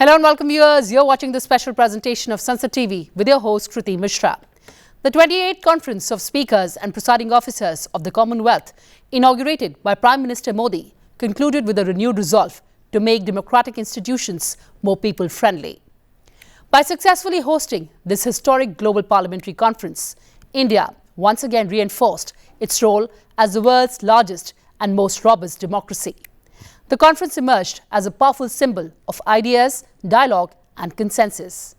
Hello and welcome viewers. You're watching this special presentation of Sansad TV with your host Kriti Mishra. The 28th Conference of Speakers and Presiding Officers of the Commonwealth, inaugurated by Prime Minister Modi, concluded with a renewed resolve to make democratic institutions more people-friendly. By successfully hosting this historic global parliamentary conference, India once again reinforced its role as the world's largest and most robust democracy. The conference emerged as a powerful symbol of ideas, dialogue and consensus.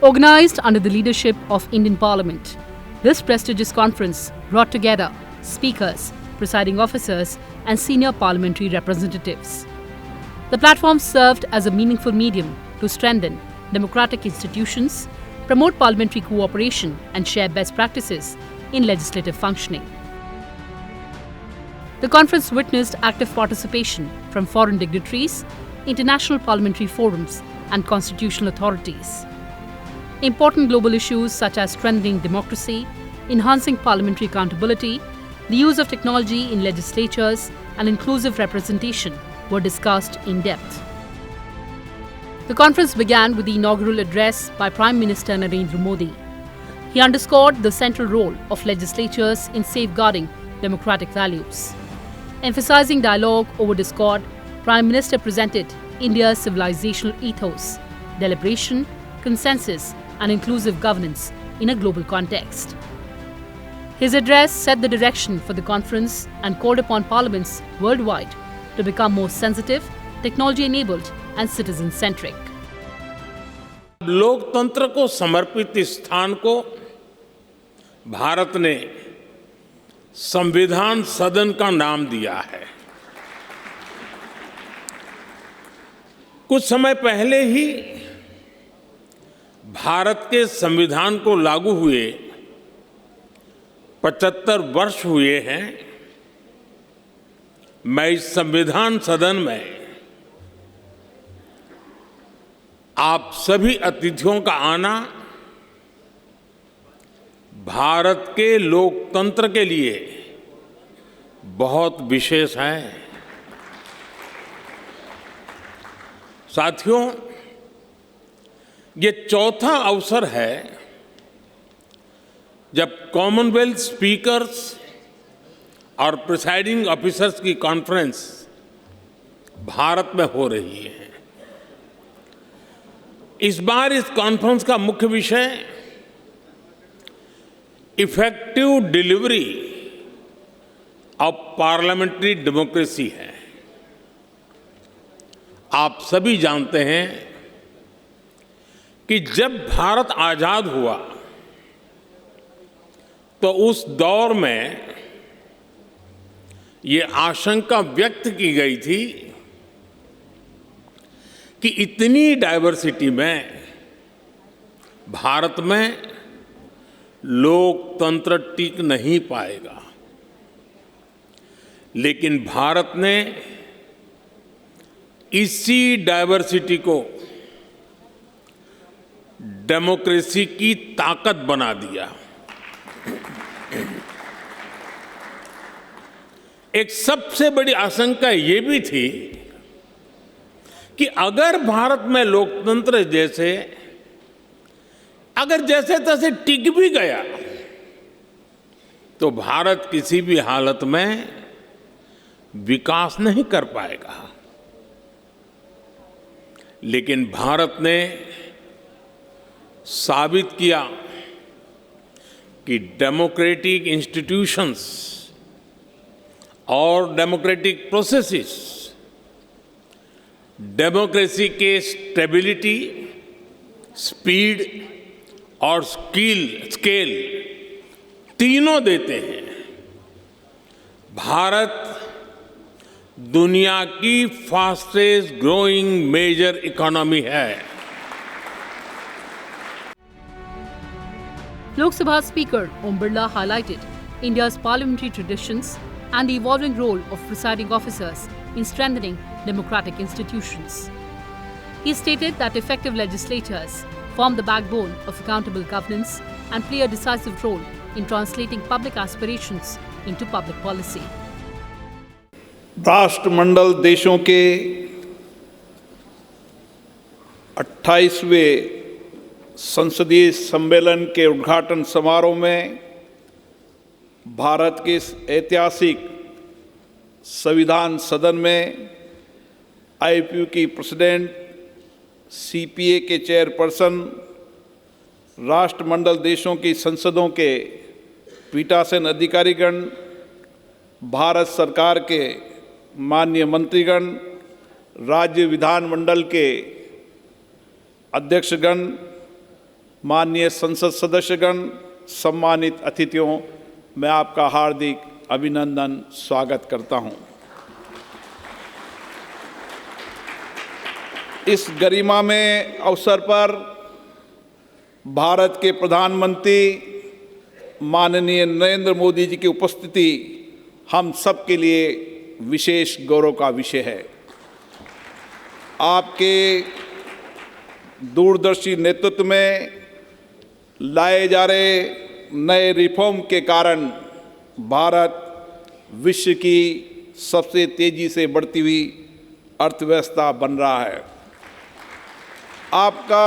Organized under the leadership of Indian Parliament, this prestigious conference brought together speakers, presiding officers and senior parliamentary representatives. The platform served as a meaningful medium to strengthen democratic institutions, promote parliamentary cooperation and share best practices in legislative functioning. The conference witnessed active participation from foreign dignitaries, international parliamentary forums and constitutional authorities. Important global issues such as strengthening democracy, enhancing parliamentary accountability, the use of technology in legislatures and inclusive representation were discussed in depth. The conference began with the inaugural address by Prime Minister Narendra Modi. He underscored the central role of legislatures in safeguarding democratic values. Emphasizing dialogue over discord, Prime Minister presented India's civilizational ethos, deliberation, consensus and inclusive governance in a global context. His address set the direction for the conference and called upon parliaments worldwide to become more sensitive, technology-enabled and citizen-centric. लोकतंत्र को समर्पित इस स्थान को भारत ने संविधान सदन का नाम दिया है। कुछ समय पहले ही भारत के संविधान को लागू हुए 75 वर्ष हुए हैं। मैं इस संविधान सदन में आप सभी अतिथियों का आना भारत के लोकतंत्र के लिए बहुत विशेष है। साथियों, ये चौथा अवसर है जब कॉमनवेल्थ स्पीकर्स और प्रिसाइडिंग ऑफिसर्स की कॉन्फ्रेंस भारत में हो रही है। इस बार इस कॉन्फ्रेंस का मुख्य विषय effective delivery of parliamentary democracy है। आप सभी जानते हैं कि जब भारत आजाद हुआ तो उस दौर में ये आशंका व्यक्त की गई थी कि इतनी डाइवर्सिटी में भारत में लोकतंत्र टिक नहीं पाएगा। लेकिन भारत ने इसी डाइवर्सिटी को डेमोक्रेसी की ताकत बना दिया। एक सबसे बड़ी आशंका ये भी थी कि अगर भारत में लोकतंत्र अगर जैसे तैसे टिक भी गया तो भारत किसी भी हालत में विकास नहीं कर पाएगा। लेकिन भारत ने साबित किया कि डेमोक्रेटिक इंस्टीट्यूशंस और डेमोक्रेटिक प्रोसेसेस डेमोक्रेसी के स्टेबिलिटी, स्पीड और स्केल तीनों देते हैं। भारत दुनिया की फास्टेस्ट ग्रोइंग मेजर इकोनॉमी है। Lok Sabha Speaker Om Birla highlighted India's parliamentary traditions and the evolving role of presiding officers in strengthening democratic institutions. He stated that effective legislators form the backbone of accountable governance and play a decisive role in translating public aspirations into public policy. राष्ट्रमंडल देशों के 28वें संसदीय सम्मेलन के उद्घाटन समारोह में भारत के इस ऐतिहासिक संविधान सदन में आईपीयू की प्रेसिडेंट, सीपीए के चेयरपर्सन, राष्ट्रमंडल देशों की संसदों के पीठासीन अधिकारीगण, भारत सरकार के माननीय मंत्रीगण, राज्य विधानमंडल के अध्यक्षगण, माननीय संसद सदस्यगण, सम्मानित अतिथियों, मैं आपका हार्दिक अभिनंदन स्वागत करता हूं। इस गरिमा में अवसर पर भारत के प्रधानमंत्री माननीय नरेंद्र मोदी जी की उपस्थिति हम सब के लिए विशेष गौरव का विषय है। आपके दूरदर्शी नेतृत्व में लाए जा रहे नए रिफॉर्म के कारण भारत विश्व की सबसे तेजी से बढ़ती हुई अर्थव्यवस्था बन रहा है। आपका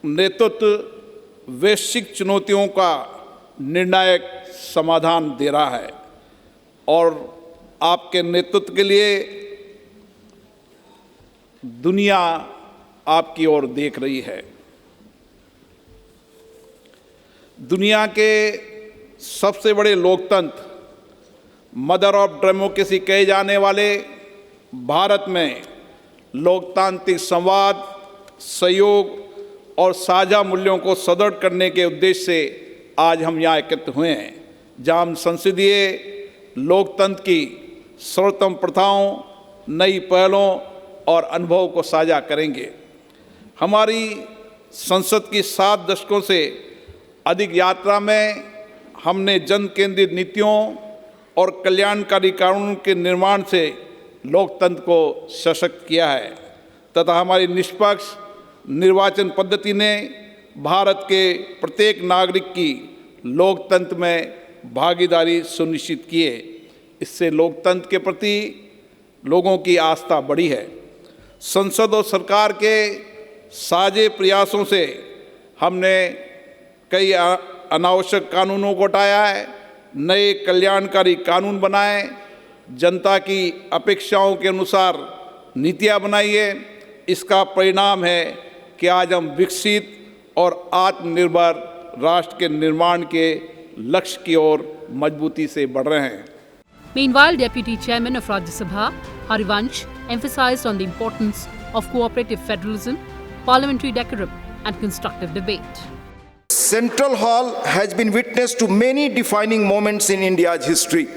नेतृत्व वैश्विक चुनौतियों का निर्णायक समाधान दे रहा है और आपके नेतृत्व के लिए दुनिया आपकी ओर देख रही है। दुनिया के सबसे बड़े लोकतंत्र, मदर ऑफ डेमोक्रेसी कहे जाने वाले भारत में लोकतांत्रिक संवाद, सहयोग और साझा मूल्यों को सुदृढ़ करने के उद्देश्य से आज हम यहाँ एकत्र हुए हैं, जहाँ हम संसदीय लोकतंत्र की सर्वोत्तम प्रथाओं, नई पहलों और अनुभव को साझा करेंगे। हमारी संसद की 7 दशकों से अधिक यात्रा में हमने जन केंद्रित नीतियों और कल्याणकारी कानूनों के निर्माण से लोकतंत्र को सशक्त किया है तथा हमारी निष्पक्ष निर्वाचन पद्धति ने भारत के प्रत्येक नागरिक की लोकतंत्र में भागीदारी सुनिश्चित की है। इससे लोकतंत्र के प्रति लोगों की आस्था बढ़ी है। संसद और सरकार के साझे प्रयासों से हमने कई अनावश्यक कानूनों को हटाया है, नए कल्याणकारी कानून बनाए, जनता की अपेक्षाओं के अनुसार नीतियां बनाई है। इसका परिणाम है कि आज हम विकसित और आत्मनिर्भर राष्ट्र के निर्माण के लक्ष्य की ओर मजबूती से बढ़ रहे हैं। Meanwhile, Deputy Chairman of Rajya Sabha, Harivansh, emphasized on the importance of cooperative federalism, parliamentary decorum and constructive debate. Central Hall has been witness to many defining moments in India's history.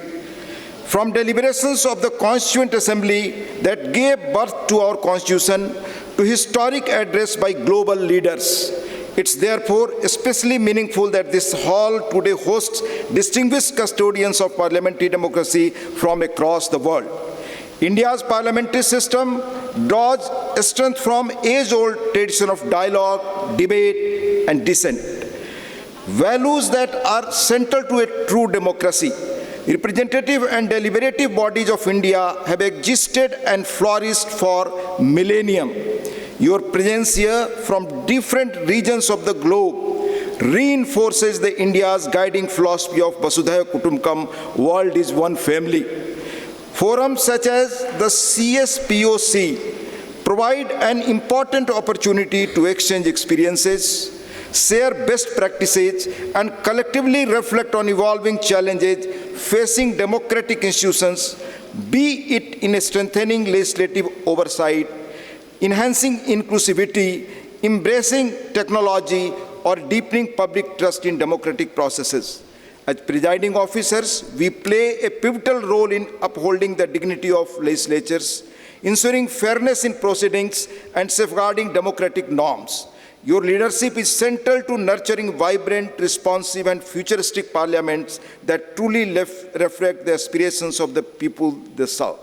From deliberations of the Constituent Assembly that gave birth to our Constitution to historic address by global leaders. It's therefore especially meaningful that this hall today hosts distinguished custodians of parliamentary democracy from across the world. India's parliamentary system draws strength from age-old tradition of dialogue, debate, and dissent. Values that are central to a true democracy. Representative and deliberative bodies of India have existed and flourished for millennium. Your presence here from different regions of the globe reinforces the India's guiding philosophy of Vasudhaiva Kutumbakam, world is one family. Forums such as the CSPOC provide an important opportunity to exchange experiences, share best practices, and collectively reflect on evolving challenges facing democratic institutions, be it in strengthening legislative oversight, enhancing inclusivity, embracing technology, or deepening public trust in democratic processes. As presiding officers, we play a pivotal role in upholding the dignity of legislatures, ensuring fairness in proceedings, and safeguarding democratic norms. Your leadership is central to nurturing vibrant, responsive, and futuristic parliaments that truly reflect the aspirations of the people they serve.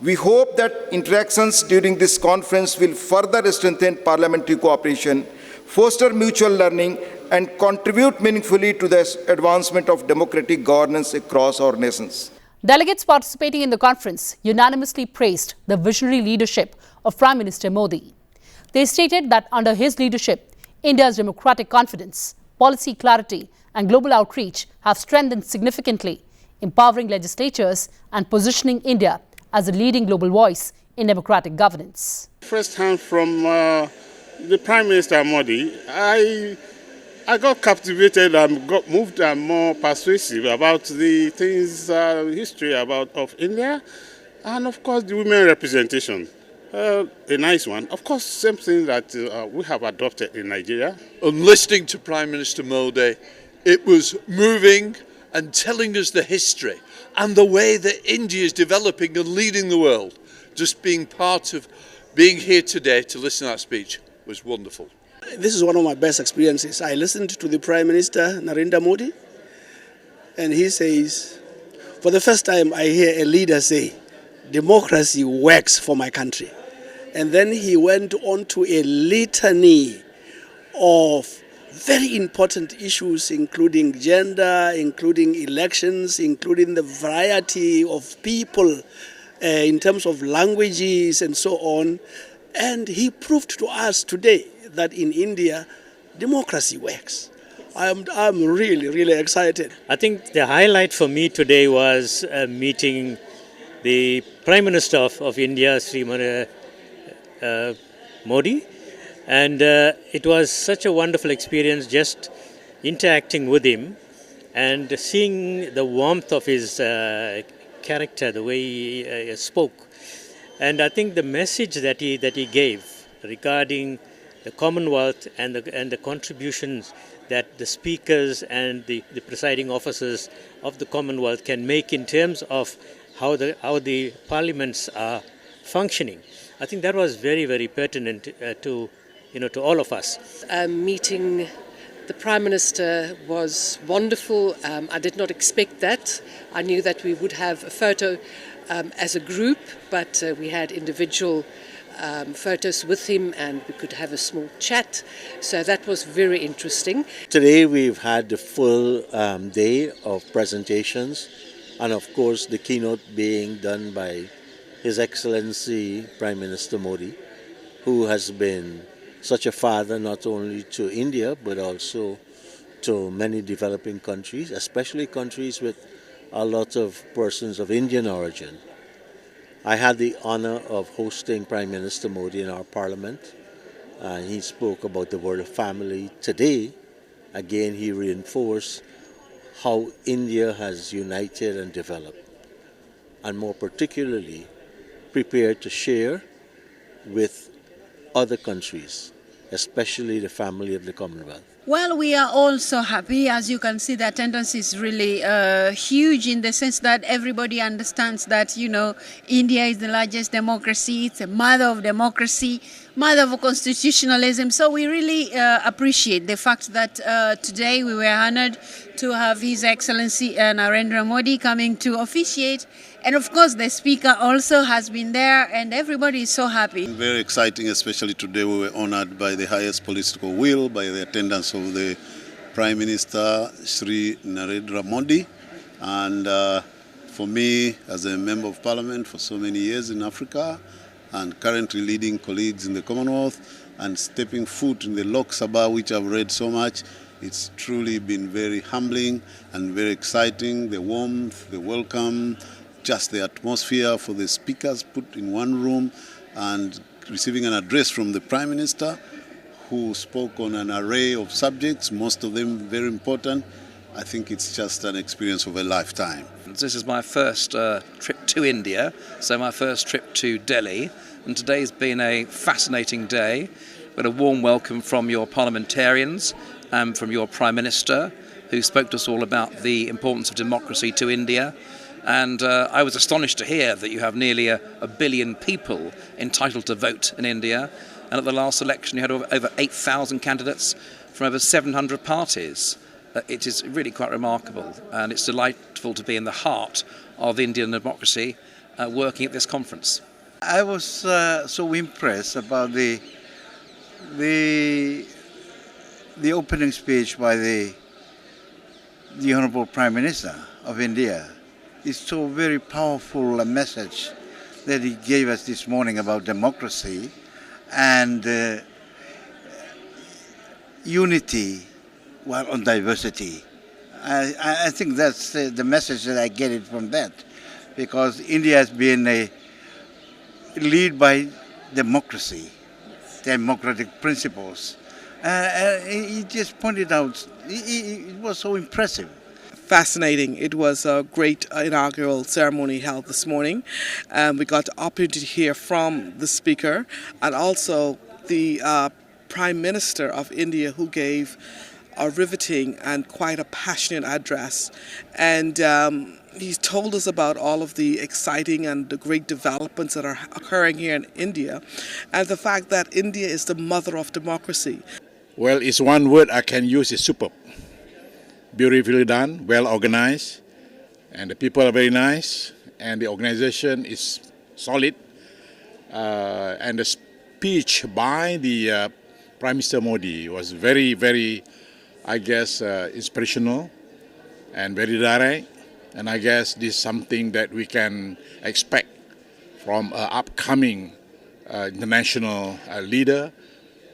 We hope that interactions during this conference will further strengthen parliamentary cooperation, foster mutual learning, and contribute meaningfully to the advancement of democratic governance across our nations. Delegates participating in the conference unanimously praised the visionary leadership of Prime Minister Modi. They stated that under his leadership, India's democratic confidence, policy clarity, and global outreach have strengthened significantly, empowering legislatures and positioning India as a leading global voice in democratic governance. First hand from the Prime Minister Modi, I got captivated and got moved and more persuasive about the things, history of India, and of course the women representation. A nice one. Of course, same thing that we have adopted in Nigeria. On listening to Prime Minister Modi, it was moving and telling us the history and the way that India is developing and leading the world. Just being part of being here today to listen to that speech was wonderful. This is one of my best experiences. I listened to the Prime Minister, Narendra Modi, and he says, for the first time I hear a leader say, democracy works for my country. And then he went on to a litany of very important issues, including gender, including elections, including the variety of people in terms of languages and so on. And he proved to us today that in India, democracy works. I'm really, really excited. I think the highlight for me today was meeting the Prime Minister of India, Sri Modi, and it was such a wonderful experience just interacting with him and seeing the warmth of his character, the way he spoke. And I think the message that he gave regarding the Commonwealth and the contributions that the speakers and the presiding officers of the Commonwealth can make in terms of how the parliaments are functioning. I think that was very, very pertinent to all of us. Meeting the Prime Minister was wonderful. I did not expect that. I knew that we would have a photo as a group, but we had individual photos with him and we could have a small chat. So that was very interesting. Today we've had the full day of presentations, and of course the keynote being done by His Excellency Prime Minister Modi, who has been such a father not only to India but also to many developing countries, especially countries with a lot of persons of Indian origin. I had the honor of hosting Prime Minister Modi in our parliament, and he spoke about the word of family. Today, again, he reinforced how India has united and developed, and more particularly, prepared to share with other countries, especially the family of the Commonwealth. Well, we are all so happy. As you can see, the attendance is really huge in the sense that everybody understands that, India is the largest democracy. It's a mother of democracy, mother of constitutionalism. So we really appreciate the fact that today we were honored to have His Excellency Narendra Modi coming to officiate. And of course, the Speaker also has been there, and everybody is so happy. Very exciting, especially today we were honored by the highest political will, by the attendance of the Prime Minister, Sri Narendra Modi. And for me, as a Member of Parliament for so many years in Africa, and currently leading colleagues in the Commonwealth, and stepping foot in the Sabha, which I've read so much, it's truly been very humbling and very exciting. The warmth, the welcome, just the atmosphere for the speakers put in one room, and receiving an address from the Prime Minister, who spoke on an array of subjects, most of them very important. I think it's just an experience of a lifetime. This is my first trip to India, so my first trip to Delhi, and today's been a fascinating day. With a warm welcome from your parliamentarians and from your Prime Minister, who spoke to us all about the importance of democracy to India. And I was astonished to hear that you have nearly a billion people entitled to vote in India. And at the last election, you had over 8,000 candidates from over 700 parties. It is really quite remarkable. And it's delightful to be in the heart of Indian democracy working at this conference? I was so impressed about the opening speech by the Honorable Prime Minister of India. It's so very powerful a message that he gave us this morning about democracy and unity while on diversity. I think that's the message that I get it from that, because India has been a lead by democracy, democratic principles. He just pointed out, it was so impressive. Fascinating. It was a great inaugural ceremony held this morning. We got the opportunity to hear from the speaker and also the Prime Minister of India, who gave a riveting and quite a passionate address. And he told us about all of the exciting and the great developments that are occurring here in India, and the fact that India is the mother of democracy. Well, it's one word I can use, is superb. Beautifully done, well organized, and the people are very nice, and the organization is solid. And the speech by the Prime Minister Modi was very, very, I guess, inspirational and very direct. And I guess this is something that we can expect from an upcoming international leader,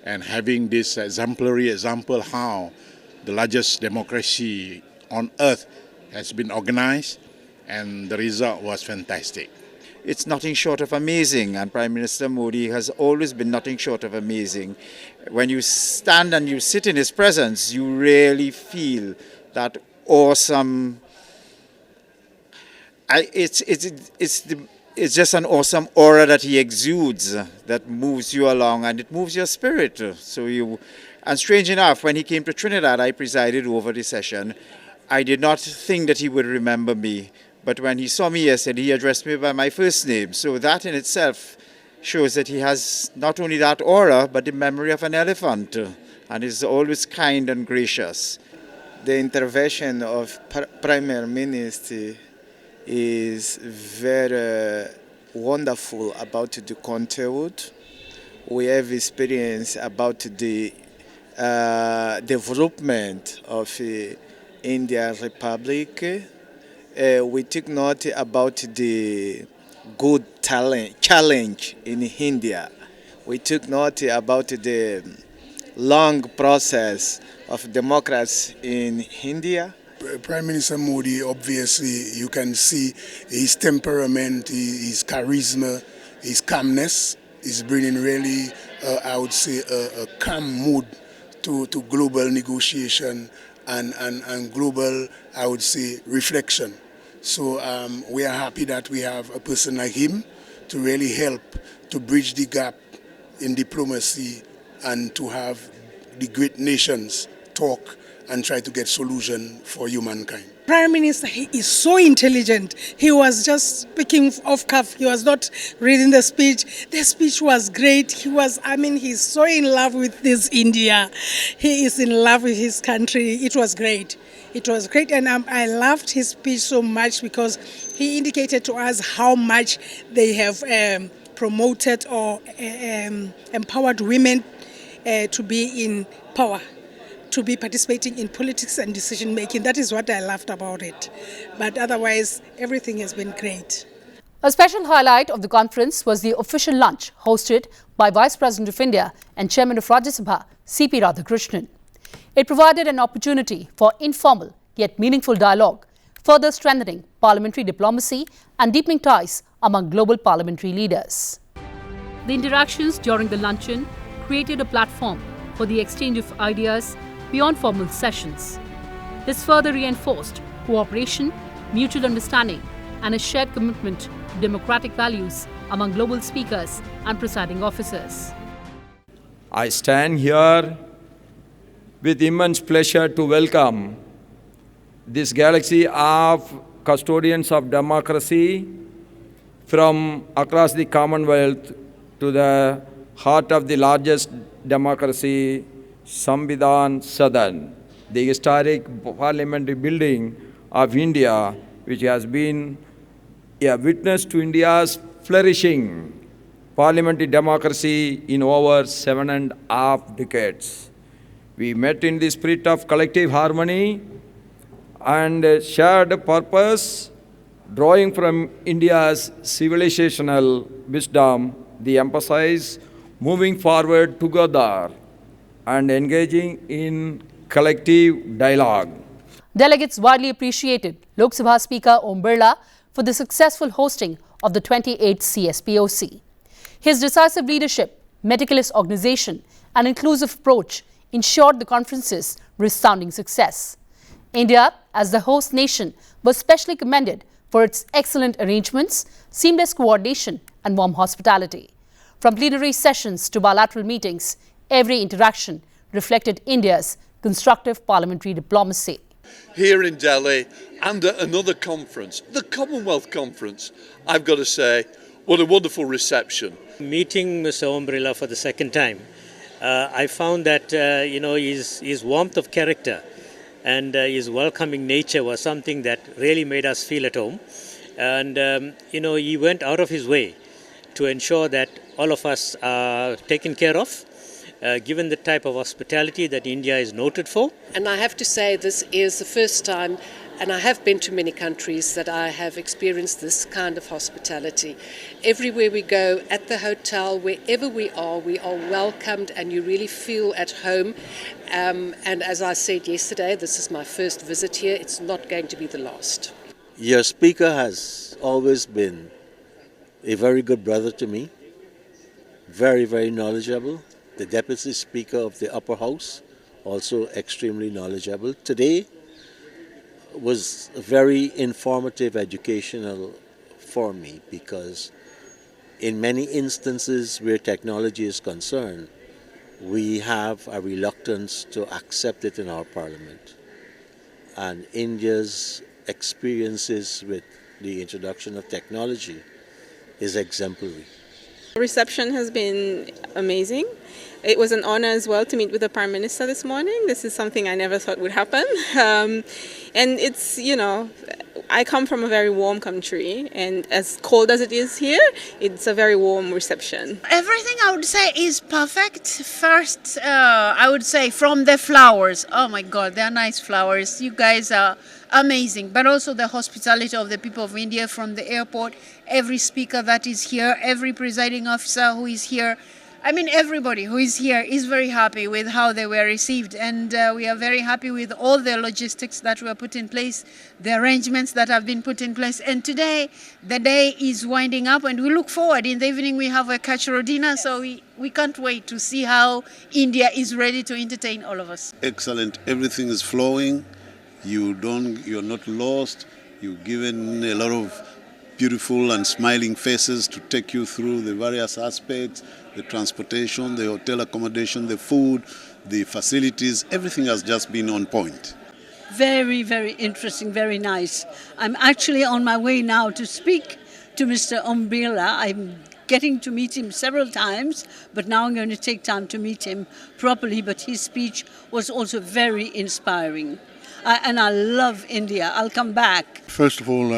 and having this exemplary example how the largest democracy on earth has been organized, and the result was fantastic. It's nothing short of amazing, and Prime Minister Modi has always been nothing short of amazing. When you stand and you sit in his presence, you really feel that awesome. It's just an awesome aura that he exudes that moves you along, and it moves your spirit. And strange enough, when he came to Trinidad, I presided over the session. I did not think that he would remember me, but when he saw me yesterday, he addressed me by my first name. So that in itself shows that he has not only that aura, but the memory of an elephant, and is always kind and gracious. The intervention of Prime Minister is very wonderful about the content. We have experience about the development of Indian Republic. We took note about the good challenge in India. We took note about the long process of democracy in India. Prime Minister Modi, obviously, you can see his temperament, his charisma, his calmness is bringing really, I would say, a calm mood to global negotiation and global, I would say, reflection. So we are happy that we have a person like him to really help to bridge the gap in diplomacy and to have the great nations talk and try to get solution for humankind. Prime Minister, he is so intelligent. He was just speaking off cuff. He was not reading the speech. The speech was great. He's so in love with this India. He is in love with his country. It was great. It was great, and I loved his speech so much because he indicated to us how much they have promoted or empowered women to be in power, to be participating in politics and decision making. That is what I loved about it. But otherwise, everything has been great. A special highlight of the conference was the official lunch hosted by Vice President of India and Chairman of Rajya Sabha, C.P. Radhakrishnan. It provided an opportunity for informal yet meaningful dialogue, further strengthening parliamentary diplomacy and deepening ties among global parliamentary leaders. The interactions during the luncheon created a platform for the exchange of ideas beyond formal sessions. This further reinforced cooperation, mutual understanding, and a shared commitment to democratic values among global speakers and presiding officers. I stand here with immense pleasure to welcome this galaxy of custodians of democracy from across the Commonwealth to the heart of the largest democracy, Samvidhan Sadan, the historic parliamentary building of India, which has been a witness to India's flourishing parliamentary democracy in over 7.5 decades. We met in the spirit of collective harmony and shared purpose, drawing from India's civilizational wisdom, the emphasis moving forward together and engaging in collective dialogue. Delegates widely appreciated Lok Sabha Speaker Om Birla for the successful hosting of the 28th CSPOC. His decisive leadership, meticulous organization and inclusive approach ensured the conference's resounding success. India, as the host nation, was specially commended for its excellent arrangements, seamless coordination and warm hospitality. From plenary sessions to bilateral meetings, every interaction reflected India's constructive parliamentary diplomacy. Here in Delhi and at another conference, the Commonwealth Conference, I've got to say, what a wonderful reception. Meeting Mr. Om Birla for the second time, I found that his warmth of character and his welcoming nature was something that really made us feel at home. And he went out of his way to ensure that all of us are taken care of, given the type of hospitality that India is noted for. And I have to say this is the first time, and I have been to many countries, that I have experienced this kind of hospitality. Everywhere we go, at the hotel, wherever we are welcomed and you really feel at home. And as I said yesterday, this is my first visit here. It's not going to be the last. Your speaker has always been a very good brother to me, very, very knowledgeable. The Deputy Speaker of the Upper House, also extremely knowledgeable. Today was very informative, educational for me, because in many instances where technology is concerned, we have a reluctance to accept it in our parliament. And India's experiences with the introduction of technology is exemplary. The reception has been amazing. It was an honor as well to meet with the Prime Minister this morning. This is something I never thought would happen. And it's, I come from a very warm country, and as cold as it is here, it's a very warm reception. Everything I would say is perfect. First, I would say from the flowers. Oh my God, they're nice flowers. You guys are amazing. But also the hospitality of the people of India from the airport, every speaker that is here, every presiding officer who is here. I mean, everybody who is here is very happy with how they were received, and we are very happy with all the logistics that were put in place, the arrangements that have been put in place. And today, the day is winding up, and we look forward. In the evening, we have a cultural dinner, so we can't wait to see how India is ready to entertain all of us. Excellent. Everything is flowing. You're not lost. You're given a lot of beautiful and smiling faces to take you through the various aspects, the transportation, the hotel accommodation, the food, the facilities. Everything has just been on point. Very, very interesting, very nice. I'm actually on my way now to speak to Mr. Om Birla. I'm getting to meet him several times, but now I'm going to take time to meet him properly. But his speech was also very inspiring. And I love India. I'll come back. First of all,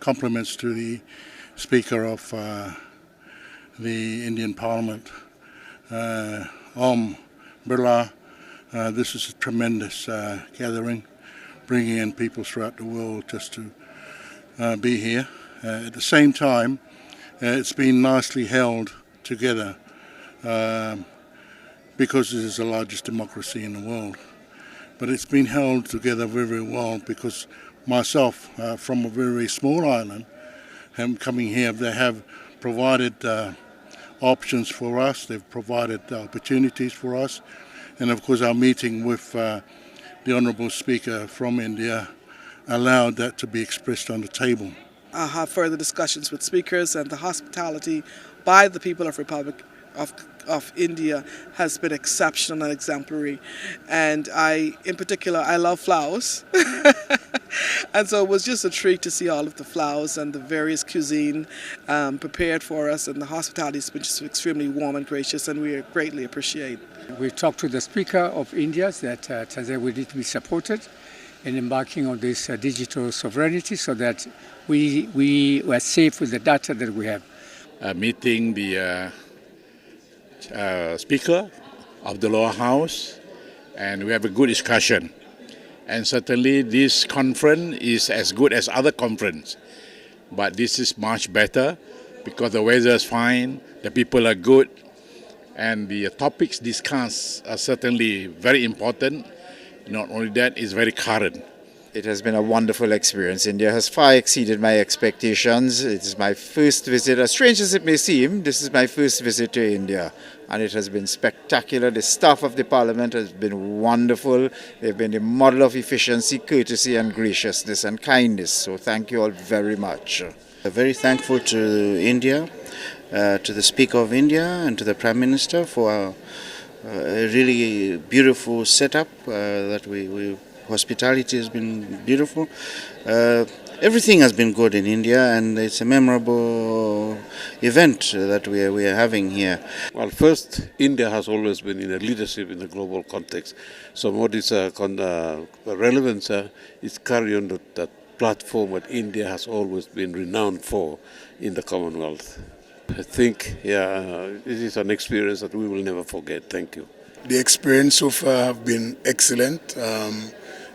compliments to the Speaker of the Indian Parliament, Om Birla. This is a tremendous gathering, bringing in people throughout the world just to be here. At the same time, it's been nicely held together because it is the largest democracy in the world. But it's been held together very, very well because myself, from a very small island, coming here, they have provided options for us, they've provided opportunities for us, and of course our meeting with the Honourable Speaker from India allowed that to be expressed on the table. I'll have further discussions with speakers, and the hospitality by the people of Republic of India has been exceptional and exemplary. And in particular, I love flowers. And so it was just a treat to see all of the flowers and the various cuisine prepared for us, and the hospitality has been just extremely warm and gracious, and we greatly appreciate. We talked to the Speaker of India that Tanzania will need to be supported in embarking on this digital sovereignty so that we were safe with the data that we have. Meeting the Speaker of the lower house, and we have a good discussion. And certainly this conference is as good as other conference, but this is much better because the weather is fine, the people are good, and the topics discussed are certainly very important. Not only that, it's very current. It has been a wonderful experience. India has far exceeded my expectations. It is my first visit, as strange as it may seem, this is my first visit to India. And it has been spectacular. The staff of the Parliament has been wonderful. They've been a model of efficiency, courtesy and graciousness and kindness. So thank you all very much. Very thankful to India, to the Speaker of India and to the Prime Minister for a really beautiful setup that we hospitality has been beautiful. Everything has been good in India, and it's a memorable event that we are having here. Well, first, India has always been in a leadership in the global context. So Modi's relevance is carry on that platform that India has always been renowned for in the Commonwealth. I think, it is an experience that we will never forget. Thank you. The experience so far have been excellent.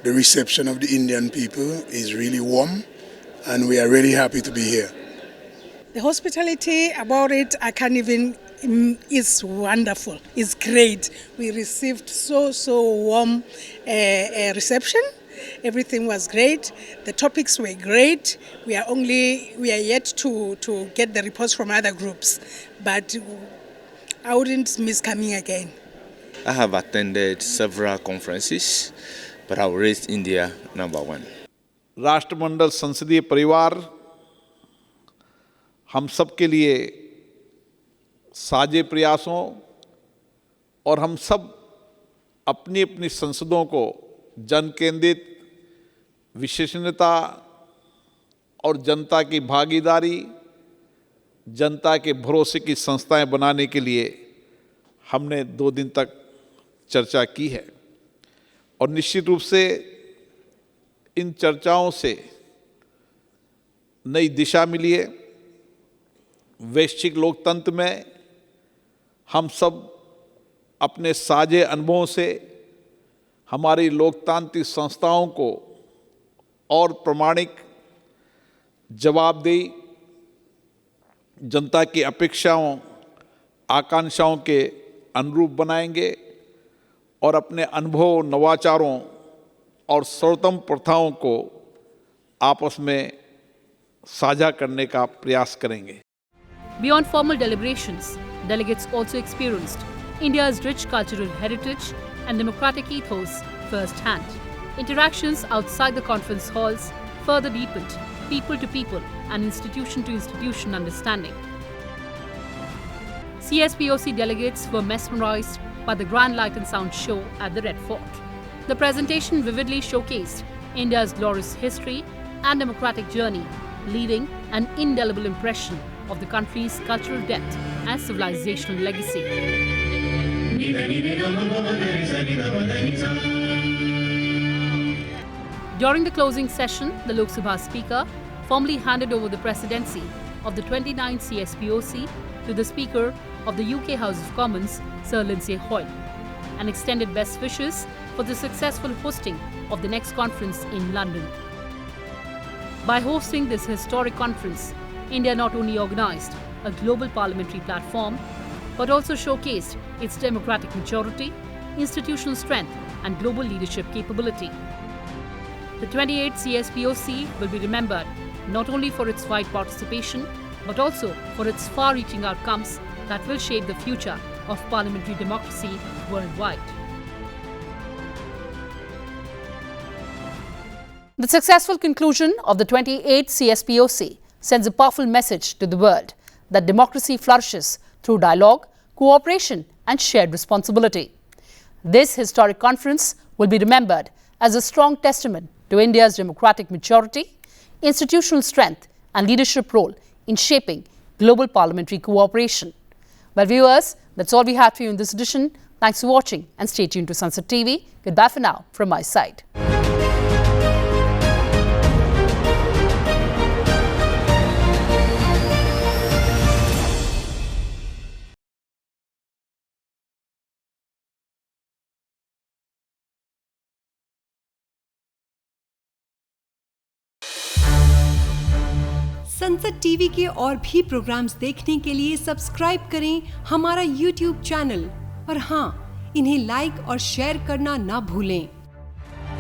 The reception of the Indian people is really warm, and we are really happy to be here. The hospitality about it, I can't even, it's wonderful. It's great. We received so warm reception. Everything was great. The topics were great. We are yet to get the reports from other groups, but I wouldn't miss coming again. I have attended several conferences, but I will rate India number one. राष्ट्रमंडल संसदीय परिवार हम सब के लिए साझे प्रयासों और हम सब अपनी अपनी संसदों को जन केंद्रित विशेषज्ञता और जनता की भागीदारी, जनता के भरोसे की संस्थाएं बनाने के लिए हमने 2 दिन तक चर्चा की है। और निश्चित रूप से इन चर्चाओं से नई दिशा मिली है। वैश्विक लोकतंत्र में हम सब अपने साझे अनुभवों से हमारी लोकतांत्रिक संस्थाओं को और प्रामाणिक, जवाबदेही, जनता की अपेक्षाओं, आकांक्षाओं के अनुरूप बनाएंगे और अपने अनुभव, नवाचारों और सर्वोत्तम प्रथाओं को आपस में साझा करने का प्रयास करेंगे। Beyond formal deliberations, delegates also experienced India's rich cultural heritage and democratic ethos firsthand. Interactions outside the conference halls further deepened people-to-people and institution-to-institution understanding. CSPOC delegates were mesmerized by the grand light and sound show at the Red Fort. The presentation vividly showcased India's glorious history and democratic journey, leaving an indelible impression of the country's cultural depth and civilizational legacy. During the closing session, the Lok Sabha Speaker formally handed over the presidency of the 29th CSPOC to the Speaker of the UK House of Commons, Sir Lindsay Hoyle, and extended best wishes for the successful hosting of the next conference in London. By hosting this historic conference, India not only organized a global parliamentary platform, but also showcased its democratic maturity, institutional strength, and global leadership capability. The 28th CSPOC will be remembered not only for its wide participation, but also for its far-reaching outcomes that will shape the future of parliamentary democracy worldwide. The successful conclusion of the 28th CSPOC sends a powerful message to the world that democracy flourishes through dialogue, cooperation, and shared responsibility. This historic conference will be remembered as a strong testament to India's democratic maturity, institutional strength, and leadership role in shaping global parliamentary cooperation. Well, viewers, that's all we had for you in this edition. Thanks for watching and stay tuned to Sansad TV. Goodbye for now from my side. संसद TV के और भी programmes देखने के लिए subscribe करें हमारा YouTube channel और हाँ, इन्हें लाइक और शेयर करना ना भूलें।